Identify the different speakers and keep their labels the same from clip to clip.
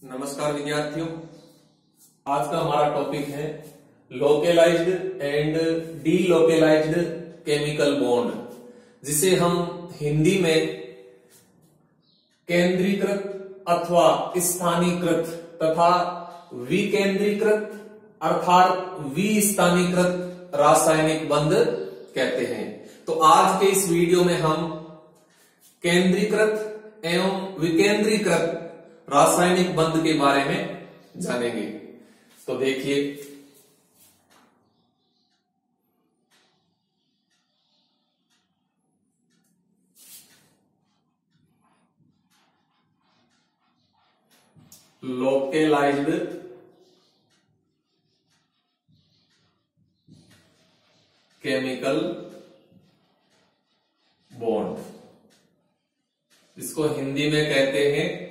Speaker 1: नमस्कार विद्यार्थियों, आज का हमारा टॉपिक है लोकेलाइज्ड एंड डीलोकेलाइज्ड केमिकल बॉन्ड, जिसे हम हिंदी में केंद्रीकृत अथवा स्थानीकृत तथा विकेंद्रीकृत अर्थात विस्थानीकृत रासायनिक बंध कहते हैं। तो आज के इस वीडियो में हम केंद्रीकृत एवं विकेंद्रीकृत रासायनिक बंध के बारे में जानेंगे। तो देखिए, लोकेलाइज्ड केमिकल बॉन्ड, इसको हिंदी में कहते हैं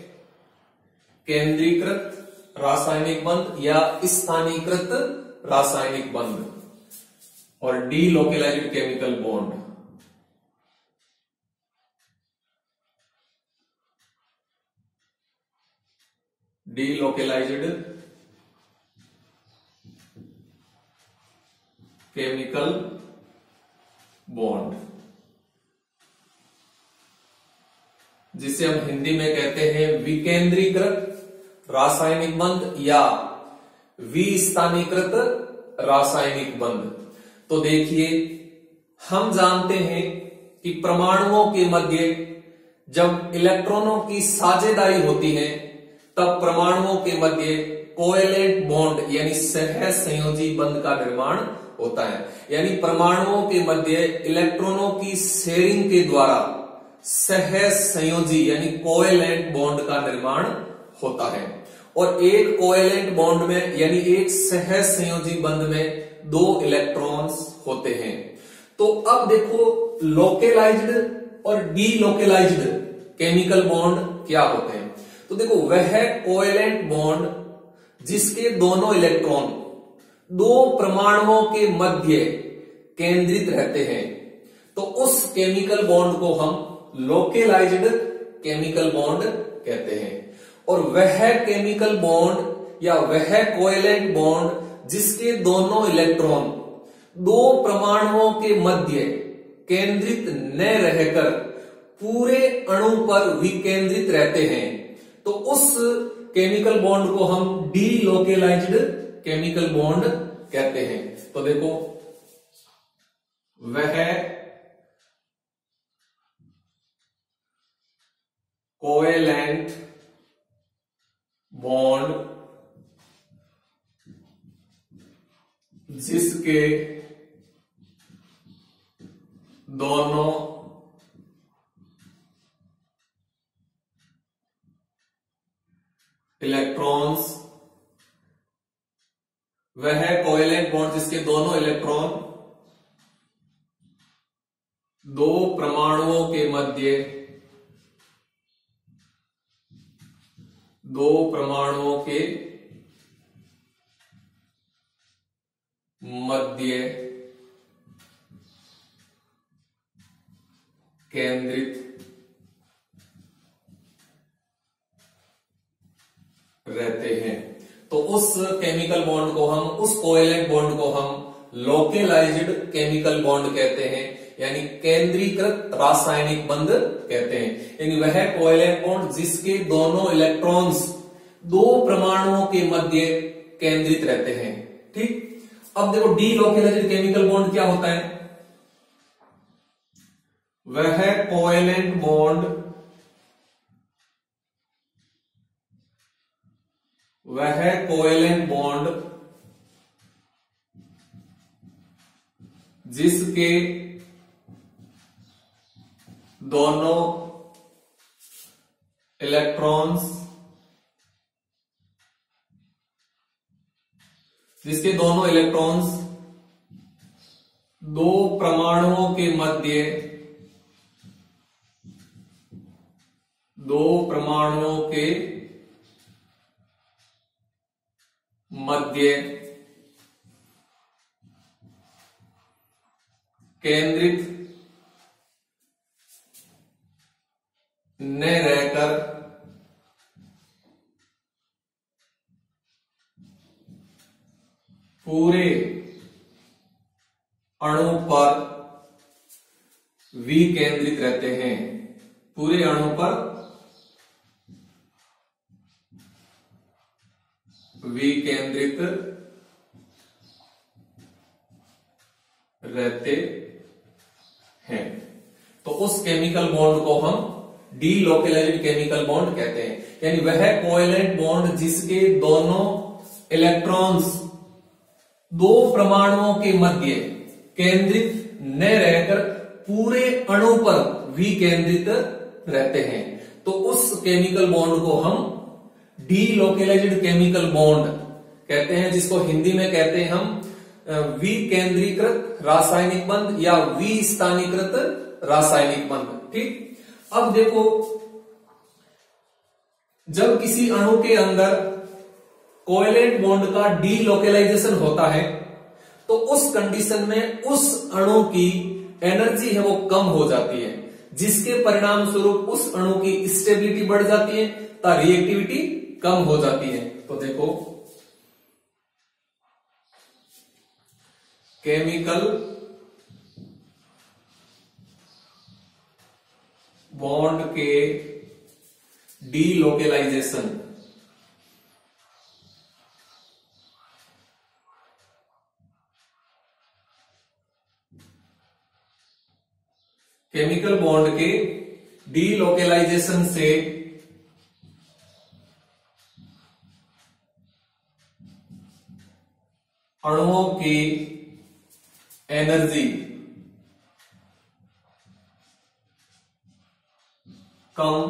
Speaker 1: केंद्रीकृत रासायनिक बंध या स्थानीकृत रासायनिक बंध और डीलोकेलाइज्ड केमिकल बॉन्ड। डीलोकेलाइज्ड केमिकल बॉन्ड, जिसे हम हिंदी में कहते हैं विकेंद्रीकृत रासायनिक बंध या विस्थानीकृत रासायनिक बंध। तो देखिए, हम जानते हैं कि परमाणुओं के मध्य जब इलेक्ट्रॉनों की साझेदारी होती है तब परमाणुओं के मध्य कोवेलेंट बॉन्ड यानी सह संयोजी बंध का निर्माण होता है। यानी परमाणुओं के मध्य इलेक्ट्रॉनों की शेयरिंग के द्वारा सह संयोजी यानी कोवेलेंट बॉन्ड का निर्माण होता है। और एक कोवेलेंट बॉन्ड में यानी एक सह संयोजी बंध में दो इलेक्ट्रॉन्स होते हैं। तो अब देखो, लोकेलाइज्ड और डीलोकेलाइज्ड केमिकल बॉन्ड क्या होते हैं। तो देखो, वह कोवेलेंट बॉन्ड जिसके दोनों इलेक्ट्रॉन दो परमाणुओं के मध्य केंद्रित रहते हैं, तो उस केमिकल बॉन्ड को हम लोकेलाइज्ड केमिकल बॉन्ड कहते हैं। और वह केमिकल बॉन्ड या वह कोवेलेंट बॉन्ड जिसके दोनों इलेक्ट्रॉन दो परमाणुओं के मध्य केंद्रित न रहकर पूरे अणु पर विकेंद्रित रहते हैं, तो उस केमिकल बॉन्ड को हम डीलोकेलाइज्ड केमिकल बॉन्ड कहते हैं। तो देखो, वह कोवेलेंट बॉन्ड जिसके दोनों इलेक्ट्रॉन्स, वह कोवेलेंट बॉन्ड जिसके दोनों इलेक्ट्रॉन दो परमाणुओं के मध्य केंद्रित रहते हैं। तो उस केमिकल बॉन्ड को हम, उस कोवेलेंट बॉन्ड को हम लोकेलाइज्ड केमिकल बॉन्ड कहते हैं, यानी केंद्रीकृत रासायनिक बंध कहते हैं। यानी वह कोवेलेंट बॉन्ड जिसके दोनों इलेक्ट्रॉन्स दो परमाणुओं के मध्य केंद्रित रहते हैं। ठीक, अब देखो, डीलोकेलाइज्ड केमिकल बॉन्ड क्या होता है। वह कोवेलेंट बॉन्ड जिसके दोनों इलेक्ट्रॉन्स दो परमाणुओं के मध्य केंद्रित न रहकर पूरे अणु पर विकेंद्रित रहते हैं, पूरे अणु पर विकेंद्रित रहते हैं। तो उस केमिकल बॉन्ड को हम डीलोकेलाइज्ड केमिकल बॉन्ड कहते हैं, यानी वह कोवेलेंट बॉन्ड जिसके दोनों इलेक्ट्रॉन्स दो परमाणुओं के मध्य केंद्रित न रहकर पूरे अणु पर विकेंद्रित रहते हैं। तो उस केमिकल बॉन्ड को हम डीलोकेलाइज्ड केमिकल बॉन्ड कहते हैं, जिसको हिंदी में कहते हैं हम विकेंद्रीकृत रासायनिक बंध या विस्थानीकृत रासायनिक बंध। ठीक, अब देखो, जब किसी अणु के अंदर कोवेलेंट बॉन्ड का डीलोकेलाइजेशन होता है तो उस कंडीशन में उस अणु की एनर्जी है वो कम हो जाती है, जिसके परिणाम स्वरूप उस अणु की स्टेबिलिटी बढ़ जाती है तथा रिएक्टिविटी कम हो जाती है। तो देखो, केमिकल बॉन्ड के डीलोकेलाइजेशन केमिकल बॉन्ड के डीलोकेलाइजेशन से अणुओं की एनर्जी कम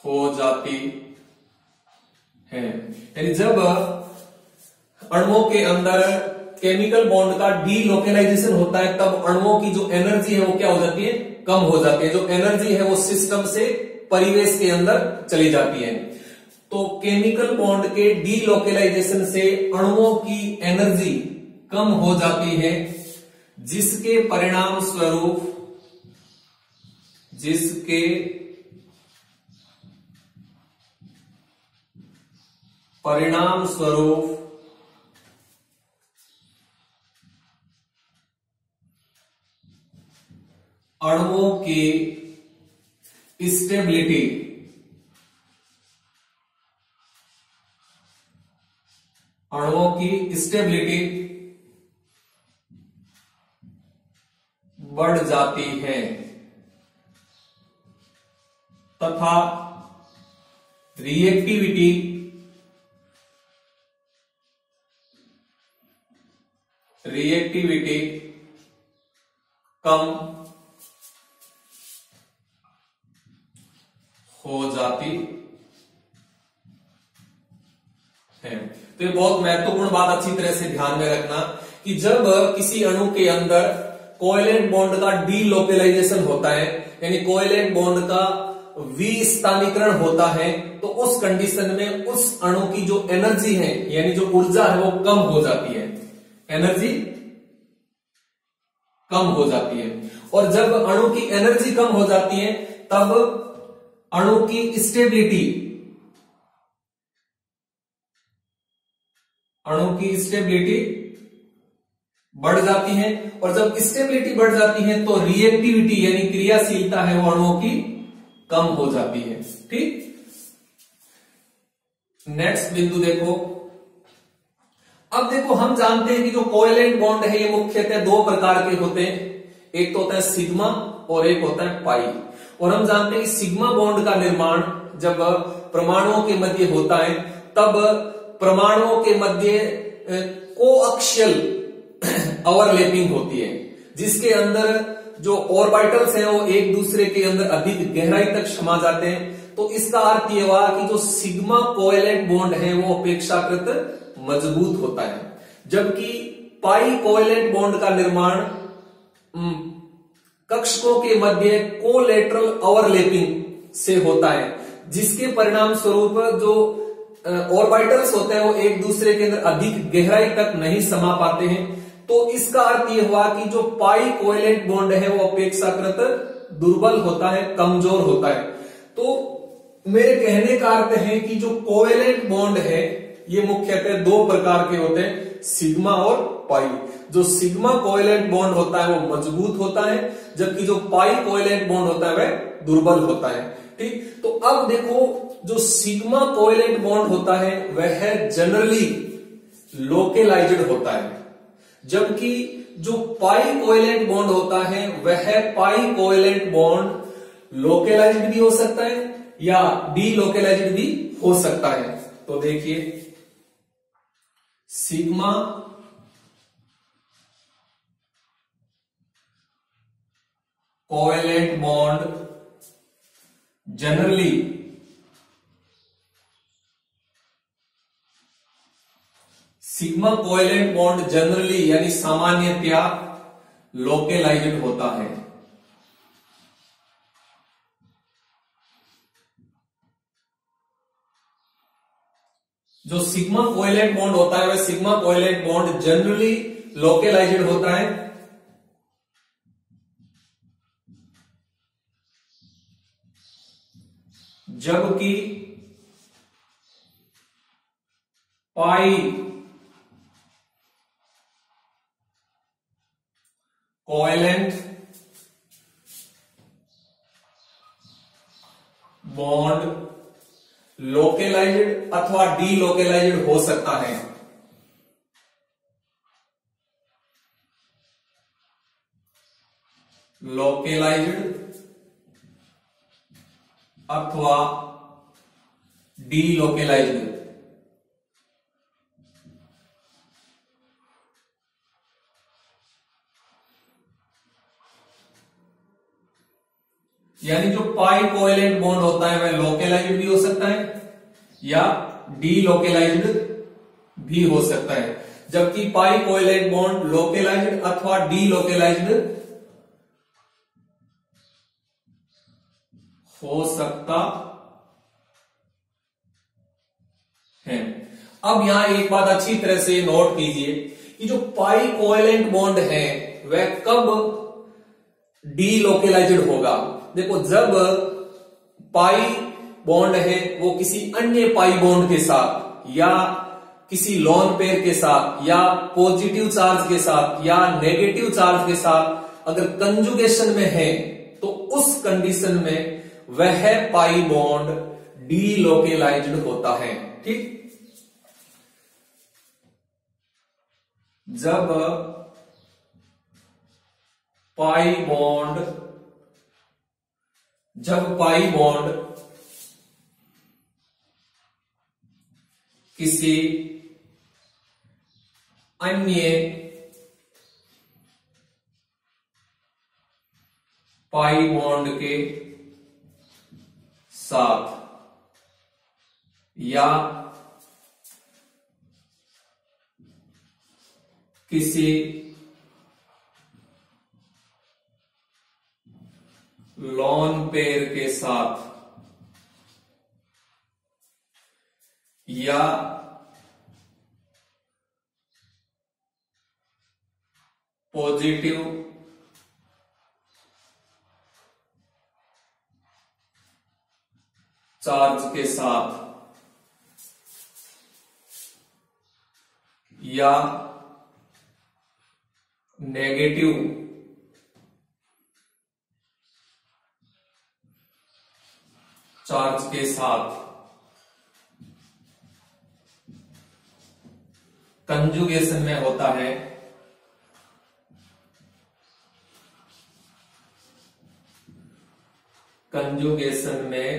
Speaker 1: हो जाती है। यानी जब अणुओं के अंदर केमिकल बॉन्ड का डीलोकेलाइजेशन होता है तब अणुओं की जो एनर्जी है वो क्या हो जाती है, कम हो जाती है। जो एनर्जी है वो सिस्टम से परिवेश के अंदर चली जाती है। तो केमिकल बॉन्ड के डीलोकेलाइजेशन से अणुओं की एनर्जी कम हो जाती है, जिसके परिणाम स्वरूप अणुओं की स्टेबिलिटी बढ़ जाती है तथा रिएक्टिविटी कम हो जाती है। तो ये बहुत महत्वपूर्ण बात अच्छी तरह से ध्यान में रखना कि जब किसी अणु के अंदर कोवेलेंट बॉन्ड का डीलोकेलाइजेशन होता है, यानी कोवेलेंट बॉन्ड का विस्थानीकरण होता है, तो उस कंडीशन में उस अणु की जो एनर्जी है यानी जो ऊर्जा है वो कम हो जाती है, एनर्जी कम हो जाती है। और जब अणु की एनर्जी कम हो जाती है तब अणु की स्टेबिलिटी बढ़ जाती है। और जब स्टेबिलिटी बढ़ जाती है तो रिएक्टिविटी यानी क्रियाशीलता है वो अणुओं की कम हो जाती है। ठीक, नेक्स्ट बिंदु देखो। अब देखो, हम जानते हैं कि जो कोवेलेंट बॉन्ड है ये मुख्यतः दो प्रकार के होते हैं, एक तो होता है सिग्मा और एक होता है पाई। और हम जानते हैं कि सिग्मा बॉन्ड का निर्माण जब परमाणुओं के मध्य होता है तब परमाणुओं के मध्य कोअक्सियल ओवरलैपिंग होती है, जिसके अंदर जो ऑर्बिटल्स हैं वो एक दूसरे के अंदर अधिक गहराई तक समा जाते हैं। तो इसका अर्थ यह हुआ कि जो सिग्मा कोवेलेंट बॉन्ड है वो अपेक्षाकृत मजबूत होता है, जबकि पाई कोवेलेंट बॉन्ड का निर्माण कक्षकों के मध्य कोलेटरल ओवरलैपिंग से होता है, जिसके परिणाम स्वरूप जो ऑर्बिटल्स होते हैं वो एक दूसरे के अंदर अधिक गहराई तक नहीं समा पाते हैं। तो इसका अर्थ यह हुआ कि जो पाई कोवेलेंट बॉन्ड है वो अपेक्षाकृत दुर्बल होता है, कमजोर होता है। तो मेरे कहने का अर्थ है कि जो कोवेलेंट बॉन्ड है ये मुख्यतः दो प्रकार के होते हैं, सिग्मा और पाई। जो सिग्मा कोवेलेंट बॉन्ड होता है वो मजबूत होता है, जबकि जो पाई कोवेलेंट बॉन्ड होता है वह दुर्बल होता है। ठीक, तो अब देखो जो सिग्मा कोवेलेंट बॉन्ड होता है वह जनरली लोकेलाइज्ड होता है, जबकि जो पाई कोवेलेंट बॉन्ड होता है वह पाई कोवेलेंट बॉन्ड लोकेलाइज्ड भी हो सकता है या डीलोकेलाइज्ड भी हो सकता है। तो देखिए sigma covalent bond generally sigma covalent bond generally यानी सामान्यतया लोकेलाइज्ड होता है। जो सिग्मा कोवेलेंट बॉन्ड होता है वह सिग्मा कोवेलेंट बॉन्ड जनरली लोकेलाइज्ड होता है, जबकि पाई कोवेलेंट बॉन्ड लोकेलाइज्ड अथवा डीलोकेलाइज्ड हो सकता है। लोकेलाइज्ड अथवा डीलोकेलाइज्ड। यानी जो पाई कोवेलेंट बॉन्ड होता है वह लोकेलाइज्ड भी हो सकता है या डीलोकेलाइज्ड भी हो सकता है, जबकि पाई कोवेलेंट बॉन्ड लोकेलाइज्ड अथवा डीलोकेलाइज्ड हो सकता है। अब यहां एक बात अच्छी तरह से नोट कीजिए कि जो पाई कोवेलेंट बॉन्ड है वह कब डीलोकेलाइज्ड होगा। देखो जब पाई बॉन्ड है वो किसी अन्य पाई बॉन्ड के साथ या किसी लोन पेयर के साथ या पॉजिटिव चार्ज के साथ या नेगेटिव चार्ज के साथ अगर कंजुगेशन में है तो उस कंडीशन में वह पाई बॉन्ड डीलोकेलाइज्ड होता है। ठीक, जब पाई बॉन्ड किसी अन्य पाई बॉन्ड के साथ या किसी लोन पेयर के साथ या पॉजिटिव चार्ज के साथ या नेगेटिव चार्ज के साथ कंजुगेशन में होता है कंजुगेशन में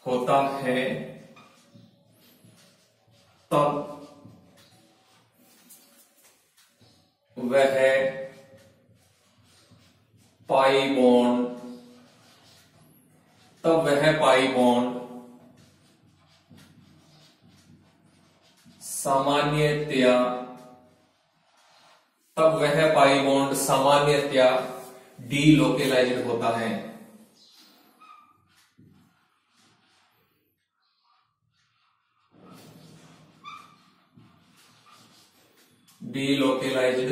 Speaker 1: होता है तब वह पाई बॉन्ड सामान्यतया डीलोकेलाइज्ड होता है। डीलोकेलाइज्ड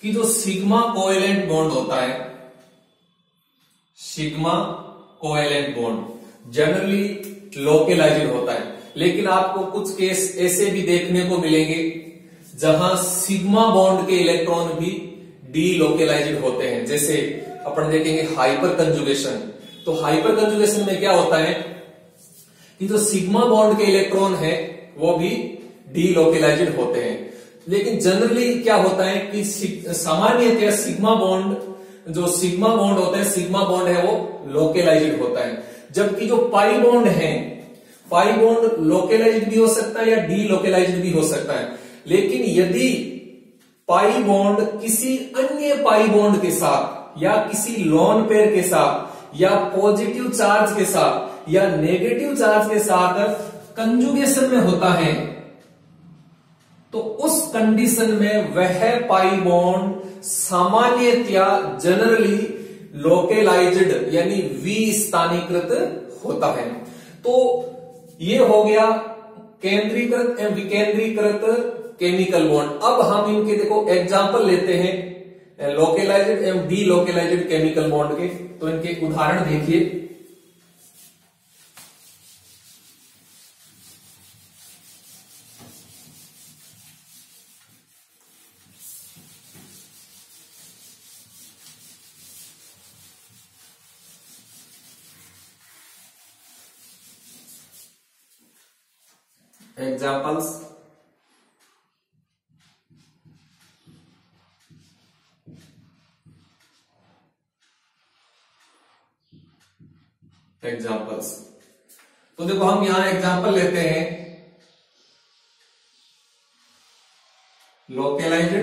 Speaker 1: कि जो सिग्मा कोवेलेंट बॉन्ड होता है, sigma covalent bond generally localised होता है, लेकिन आपको कुछ केस ऐसे भी देखने को मिलेंगे जहां सिग्मा बॉन्ड के इलेक्ट्रॉन भी डीलोकलाइज्ड होते हैं। जैसे अपन देखेंगे हाइपर कंजुगेशन। तो हाइपर कंजुगेशन में क्या होता है कि जो सिग्मा बॉन्ड के इलेक्ट्रॉन है वो भी डीलोकलाइज्ड होते हैं, लेकिन जनरली क्या होता है कि सामान्यतः सिग्मा बॉन्ड, जो सिग्मा बॉन्ड होता है, सिग्मा बॉन्ड है वो लोकलाइज्ड होता है, जबकि जो पाई बॉन्ड है, पाई बॉन्ड लोकलाइज्ड भी हो सकता है या डीलोकलाइज्ड भी हो सकता है। लेकिन यदि पाई बॉन्ड किसी अन्य पाई बॉन्ड के साथ या किसी लोन पेयर के साथ या पॉजिटिव चार्ज के साथ या नेगेटिव चार्ज के साथ कंजुगेशन में होता है, तो उस कंडीशन में वह पाई बॉन्ड सामान्यतया जनरली लोकलाइज्ड यानी विस्थानीकृत होता है। तो ये हो गया केंद्रीकृत एवं विकेंद्रीकृत केमिकल बॉन्ड। अब हम इनके देखो एग्जांपल लेते हैं लोकलाइज्ड एवं डीलोकलाइज्ड केमिकल बॉन्ड के। तो इनके उदाहरण देखिए। Examples, examples. तो देखो हम यहां एग्जाम्पल लेते हैं localised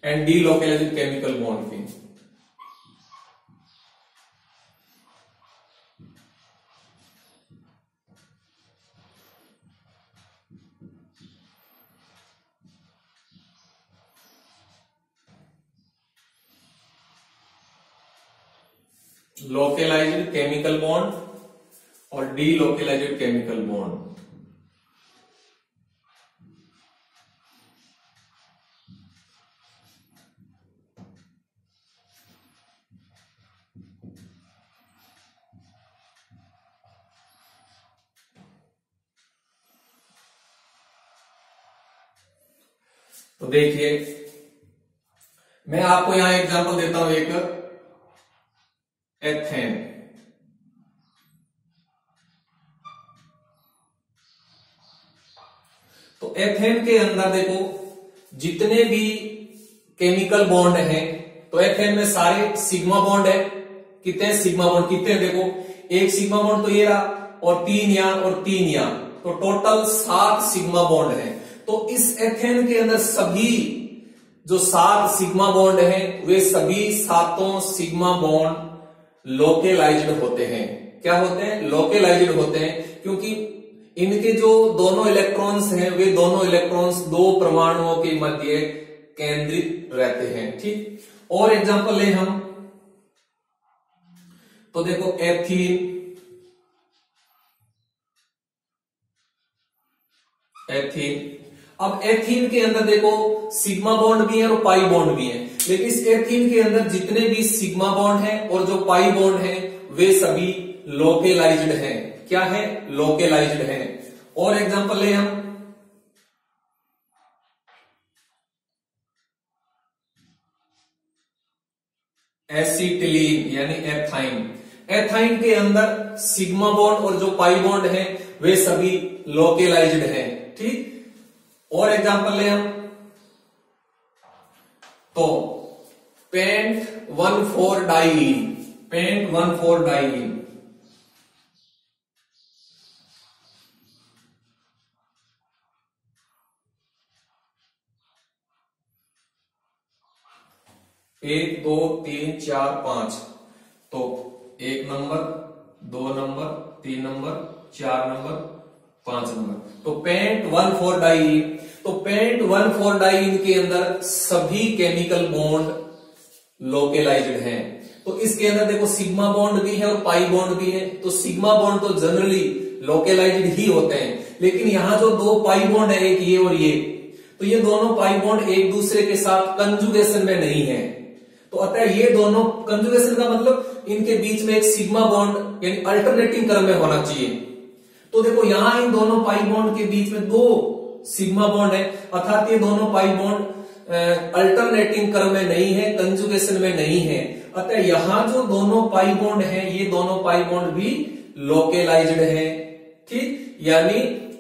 Speaker 1: and delocalised chemical bond की। लोकलाइज्ड केमिकल बॉन्ड और डीलोकलाइज्ड केमिकल बॉन्ड। तो देखिए मैं आपको यहां एग्जांपल देता हूं एक एथेन। तो एथेन के अंदर देखो जितने भी केमिकल बॉन्ड हैं, तो एथेन में सारे सिग्मा बॉन्ड है। कितने सिग्मा बॉन्ड, कितने देखो, एक सिग्मा बॉन्ड तो ये रहा और 3 यहां और 3 यहां, तो टोटल 7 सिग्मा बॉन्ड है। तो इस एथेन के अंदर सभी जो 7 सिग्मा बॉन्ड हैं वे सभी 7 सिग्मा बॉन्ड लोकलाइज्ड होते हैं। क्या होते हैं? लोकलाइज्ड होते हैं, क्योंकि इनके जो दोनों इलेक्ट्रॉन्स हैं वे दोनों इलेक्ट्रॉन्स 2 परमाणुओं के मध्य केंद्रित रहते हैं। ठीक, और एग्जांपल ले हम, तो देखो एथीन, एथीन। अब एथीन के अंदर देखो सिग्मा बॉन्ड भी है और पाई बॉन्ड भी है, लेकिन इस एथीन के अंदर जितने भी सिग्मा बॉन्ड है और जो पाई बॉन्ड है वे सभी लोकलाइज्ड हैं। क्या है? लोकलाइज्ड हैं। और एग्जांपल ले हम, एसिटिलीन यानी एथाइन। एथाइन के अंदर सिग्मा बॉन्ड और जो पाई बॉन्ड है वे सभी लोकलाइज्ड हैं। ठीक, और एग्जांपल ले हम, तो पेंट 1,4 डाइईन, पेंट 1,4 डाइईन। एक, 2, 3, 4, 5, तो 1 number, 2 number, 3 number, 4 number, 5 number. तो पेंट 1,4 डाइईन। तो पेंट 1,4 डाइईन के अंदर सभी केमिकल बॉन्ड लोकलाइज्ड हैं। तो इसके अंदर देखो सिग्मा बॉन्ड भी है और पाई बॉन्ड भी है। तो सिग्मा बॉन्ड तो जनरली लोकलाइज्ड ही होते हैं, लेकिन यहां जो 2 पाई बॉन्ड है, एक ये और ये, तो ये दोनों पाई बॉन्ड एक दूसरे के साथ कंजुगेशन में नहीं है। तो अतः ये दोनों कंजुगेशन का मतलब इनके बीच में एक सिग्मा बॉन्ड यानी अल्टरनेटिंग क्रम में होना चाहिए। तो देखो यहां इन दोनों पाई बॉन्ड के बीच में 2 सिग्मा बॉन्ड है, अर्थात ये दोनों पाई बॉन्ड अल्टरनेटिंग क्रम में नहीं है, कंजुगेशन में नहीं है। अतः यहां जो दोनों पाई बॉन्ड है ये दोनों पाई बॉन्ड भी लोकेलाइज्ड है, ठीक, यानी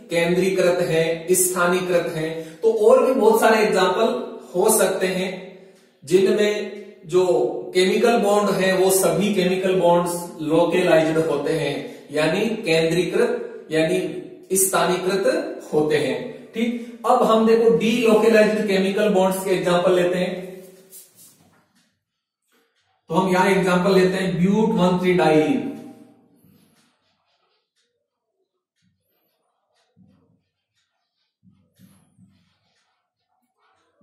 Speaker 1: केंद्रीकृत है, स्थानीकृत है। तो और भी बहुत सारे एग्जाम्पल हो सकते हैं जिनमें जो केमिकल बॉन्ड है वो सभी केमिकल बॉन्ड्स लोकेलाइज्ड होते हैं, यानी केंद्रीकृत यानी स्थानीकृत होते हैं, ठीक। अब हम देखो डीलोकेलाइज्ड केमिकल बॉन्ड्स के एग्जांपल लेते हैं। तो हम यहां एग्जांपल लेते हैं ब्यूट 1,3 डाइईन।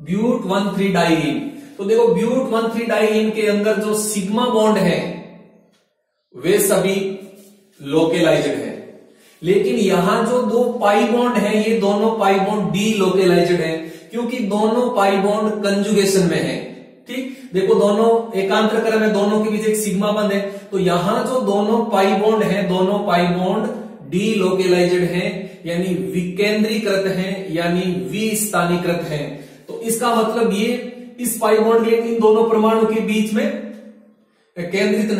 Speaker 1: ब्यूट 1,3 डाइईन। तो देखो ब्यूट 1,3 डाइईन के अंदर जो सिग्मा बॉन्ड है वे सभी लोकेलाइज्ड है, लेकिन यहां जो 2 पाई बॉन्ड है ये दोनों पाई बॉन्ड डीलोकेलाइज्ड है, क्योंकि दोनों पाई बॉन्ड कंजुगेशन में है, ठीक। देखो दोनों एकांतर क्रम में, दोनों के बीच एक सिग्मा बंध है। तो यहां जो दोनों पाई बॉन्ड है दोनों पाई बॉन्ड डीलोकेलाइज्ड है, यानी विकेंद्रीकृत है, यानी विस्थानीकृत है। तो इसका मतलब ये इस पाई बॉन्ड के इन दोनों परमाणु के बीच में केंद्रित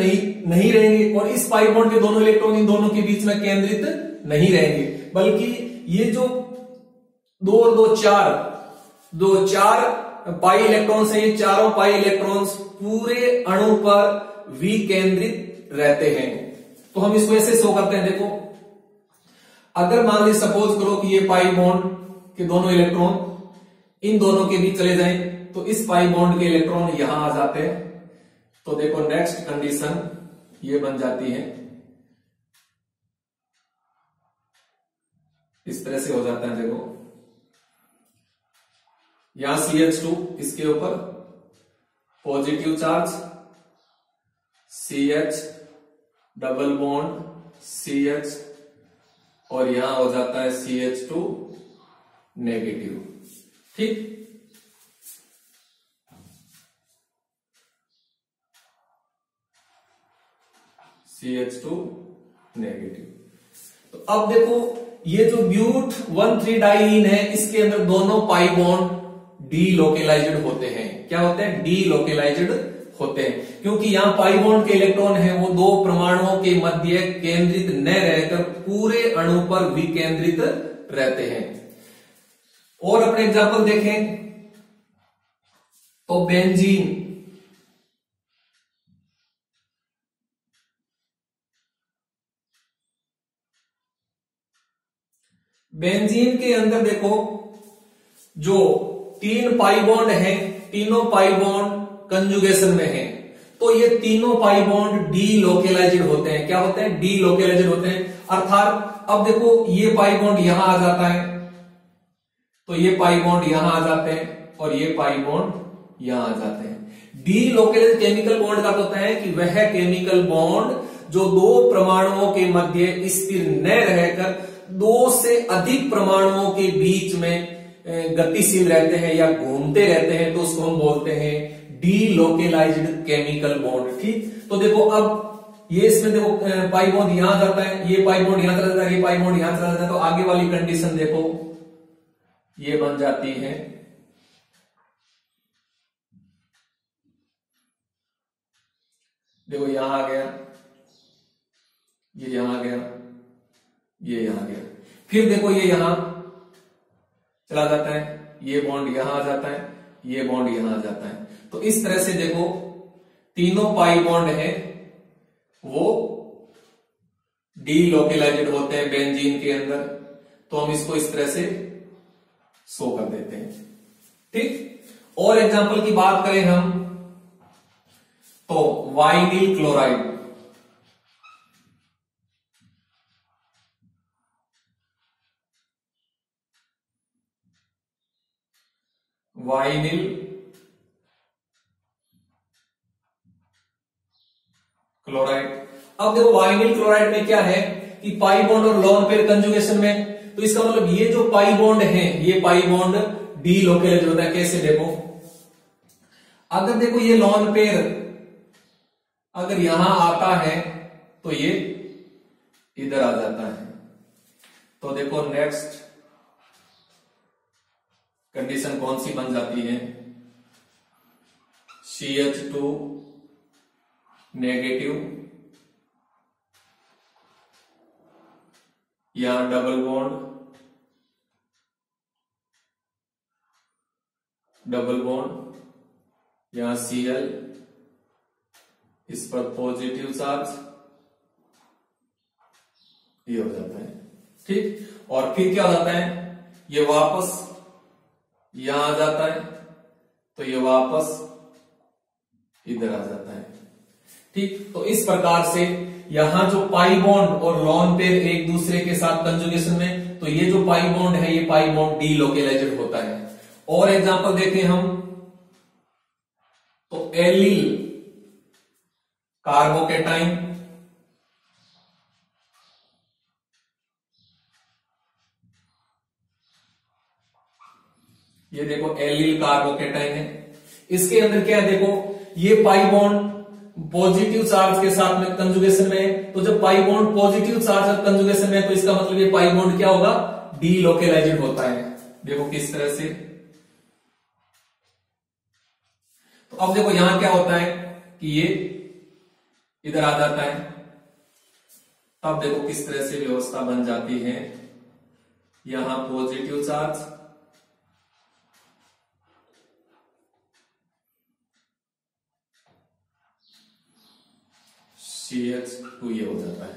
Speaker 1: नहीं रहेंगे, और इस पाई बॉन्ड के दोनों इलेक्ट्रॉन इन दोनों के बीच में केंद्रित नहीं रहेंगे, बल्कि ये जो 2 और 2 4 पाई इलेक्ट्रॉन्स है, ये चारों पाई इलेक्ट्रॉन्स पूरे अणु पर विकेंद्रित रहते हैं। तो हम इसको ऐसे शो करते हैं। देखो अगर मान ली सपोज करो कि ये पाई बॉन्ड के दोनों इलेक्ट्रॉन इन दोनों के बीच चले जाएं, तो इस पाई बॉन्ड के इलेक्ट्रॉन यहां आ जाते हैं। तो देखो नेक्स्ट कंडीशन ये बन जाती है, इस तरह से हो जाता है। देखो यहां CH2 इसके ऊपर positive charge, CH double bond CH, और यहां हो जाता है CH2 नेगेटिव, ठीक। CH2 negative. तो अब देखो ये जो ब्यूट 1,3 डाइईन है इसके अंदर दोनों पाई बॉन्ड डीलोकेलाइज्ड होते हैं। क्या होते हैं? डीलोकेलाइज्ड होते हैं, क्योंकि यहां पाई बॉन्ड के इलेक्ट्रॉन है वो 2 परमाणुओं के मध्य केंद्रित न रहकर पूरे अणु पर विकेंद्रित रहते हैं। और अपने एग्जाम्पल देखें तो बेंजीन, बेंजीन के अंदर देखो जो 3 पाई बॉन्ड हैं, तीनों पाई बॉन्ड कंजुगेशन में हैं, तो ये तीनों पाई बॉन्ड डीलोकेलाइज्ड होते हैं। क्या होते हैं? डीलोकेलाइज्ड होते हैं। अर्थात अब देखो ये पाई बॉन्ड यहां आ जाता है, तो ये पाई बॉन्ड यहां आ जाते हैं, और ये पाई बॉन्ड यहां आ जाते हैं। डीलोकेलाइज्ड केमिकल बॉन्ड का होता है कि वह केमिकल बॉन्ड जो 2 परमाणुओं के मध्य स्थिर न रहकर 2 से अधिक परमाणुओं के बीच में गतिशील रहते हैं या घूमते रहते हैं, तो उसको हम बोलते हैं डीलोकेलाइज्ड केमिकल बॉन्ड, ठीक। तो देखो अब ये इसमें देखो पाई बॉन्ड यहां जाता है, ये पाई बॉन्ड यहां चला जाता है, ये पाई बॉन्ड यहां चला जाता है, तो आगे वाली कंडीशन देखो ये बन जाती है। देखो यहां आ गया, ये यहां आ गया, ये यहां गया, फिर देखो ये यहां चला जाता है, ये बॉन्ड यहां आ जाता है, ये बॉन्ड यहां आ जाता है। तो इस तरह से देखो तीनों पाई बॉन्ड है वो डीलोकेलाइज्ड होते हैं बेंजीन के अंदर। तो हम इसको इस तरह से शो कर देते हैं, ठीक। और एग्जांपल की बात करें हम तो वाइनिल क्लोराइड, वाइनिल क्लोराइड। अब देखो वाइनिल क्लोराइड में क्या है कि पाई बॉन्ड और लोन पेयर कंजुगेशन में, तो इसका मतलब ये जो पाई बॉन्ड है ये पाई बॉन्ड डीलोकेलाइज्ड होता है। कैसे देखो, अगर देखो ये लोन पेयर अगर यहां आता है तो ये इधर आ जाता है। तो देखो नेक्स्ट कंडीशन कौन सी बन जाती है, CH2 नेगेटिव, यहां डबल बॉन्ड यहां Cl, इस पर पॉजिटिव चार्ज, ये हो जाता है। ठीक, और फिर क्या हो जाता है, ये वापस यहां आ जाता है तो ये वापस इधर आ जाता है। ठीक, तो इस प्रकार से यहां जो पाई बॉन्ड और लोन पेयर एक दूसरे के साथ कंजुगेशन में, तो ये जो पाई बॉन्ड है ये पाई बॉन्ड डीलोकेलाइज्ड होता है। और एग्जांपल देखें हम तो एलिल कार्बोकेटाइन, ये देखो एलिल कार्बोकेटाइन है, इसके अंदर क्या है देखो, ये पाई बॉन्ड पॉजिटिव चार्ज के साथ में कंजुगेशन में है। तो जब pi bond positive charge conjugation में है तो इसका मतलब ये पाई बॉन्ड क्या होगा, डीलोकेलाइज्ड होता है। देखो किस तरह से, तो अब देखो यहां क्या होता है कि ये इधर आ जाता है, तब देखो किस तरह से व्यवस्था बन जाती है, यहां पॉजिटिव चार्ज, CH2 ये हो जाता है।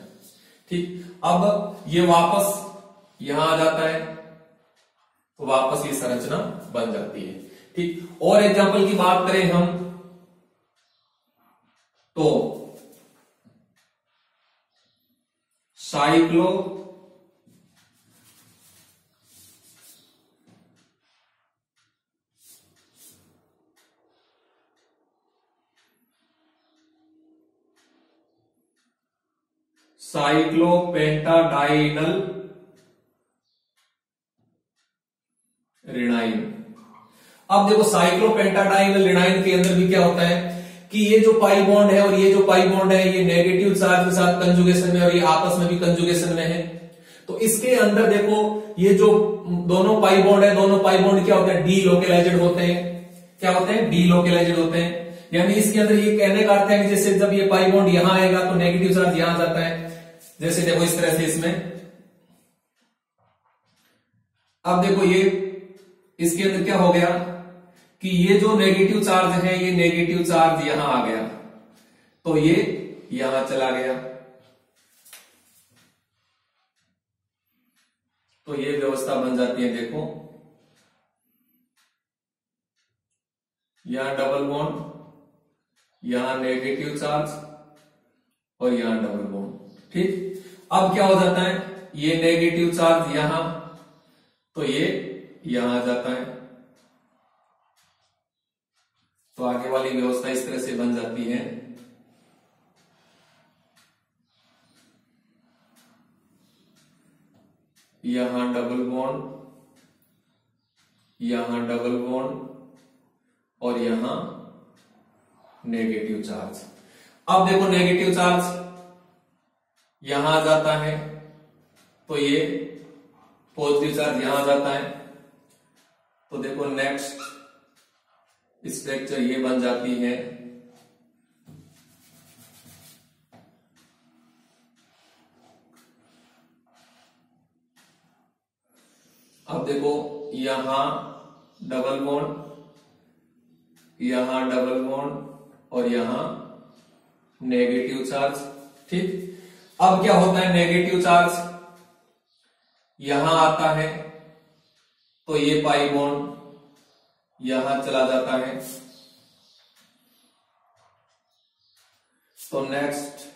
Speaker 1: ठीक, अब ये वापस यहां आ जाता है तो वापस ये संरचना बन जाती है। ठीक, और एग्जांपल की बात करें हम तो साइक्लो साइक्लोपेंटाडाइनल रिनाइन। अब देखो साइक्लोपेंटाडाइनल रिनाइन के अंदर भी क्या होता है कि ये जो पाई बॉन्ड है और ये जो पाई बॉन्ड है ये नेगेटिव चार्ज के साथ कंजुगेशन में और ये आपस में भी कंजुगेशन में है। तो इसके अंदर देखो ये जो दोनों पाई बॉन्ड है, दोनों पाई बॉन्ड क्या होते हैं, डीलोकेलाइज्ड होते हैं। क्या होते हैं, डीलोकेलाइज्ड होते हैं। यानी इसके अंदर ये कहने का अर्थ है कि जैसे जब ये पाई बॉन्ड यहां आएगा तो नेगेटिव चार्ज यहां जाता है, जैसे देखो इस तरह से इसमें। अब देखो ये इसके अंदर क्या हो गया कि ये जो नेगेटिव चार्ज है ये नेगेटिव चार्ज यहां आ गया तो ये यहां चला गया, तो ये व्यवस्था बन जाती है। देखो यहां डबल बॉन्ड, यहां नेगेटिव चार्ज और यहां डबल बॉन्ड। ठीक, अब क्या हो जाता है, ये नेगेटिव चार्ज यहां तो ये यहां आ जाता है, तो आगे वाली व्यवस्था इस तरह से बन जाती है। यहां डबल बॉन्ड, यहां डबल बॉन्ड और यहां नेगेटिव चार्ज। अब देखो नेगेटिव चार्ज यहां आ जाता है तो ये पॉजिटिव चार्ज यहां आ जाता है, तो देखो नेक्स्ट स्ट्रक्चर ये बन जाती है। अब देखो यहां डबल बॉन्ड, यहां डबल बॉन्ड और यहां नेगेटिव चार्ज। ठीक, अब क्या होता है, नेगेटिव चार्ज यहां आता है तो ये पाई बॉन्ड यहां चला जाता है, तो नेक्स्ट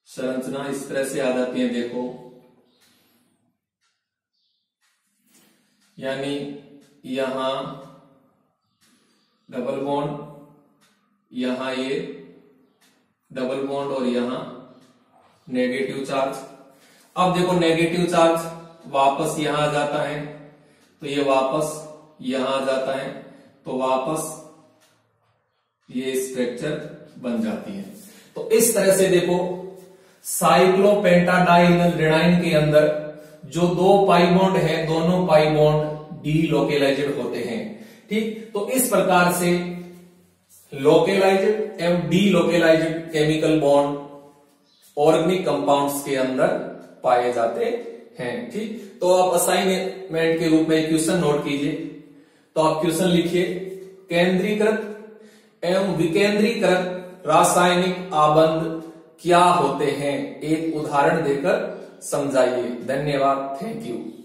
Speaker 1: संरचना इस तरह से आ जाती है। देखो यानी यहां डबल बॉन्ड, यहां ये डबल बॉन्ड और यहां नेगेटिव चार्ज। अब देखो नेगेटिव चार्ज वापस यहां आ जाता है तो ये वापस यहां आ जाता है, तो वापस ये स्ट्रक्चर बन जाती है। तो इस तरह से देखो साइक्लोपेंटाडाइनल रेनाइन के अंदर जो दो पाई बॉन्ड है, दोनों पाई बॉन्ड डीलोकेलाइज्ड होते हैं। ठीक, तो इस प्रकार से लोकेलाइज्ड एवं डीलोकेलाइज्ड केमिकल बॉन्ड ऑर्गेनिक कंपाउंड्स के अंदर पाए जाते हैं। ठीक, तो आप असाइनमेंट के रूप में क्वेश्चन नोट कीजिए। तो आप क्वेश्चन लिखिए, केंद्रीकृत एवं विकेंद्रीकृत रासायनिक आबंध क्या होते हैं, एक उदाहरण देकर समझाइए। धन्यवाद, थैंक यू।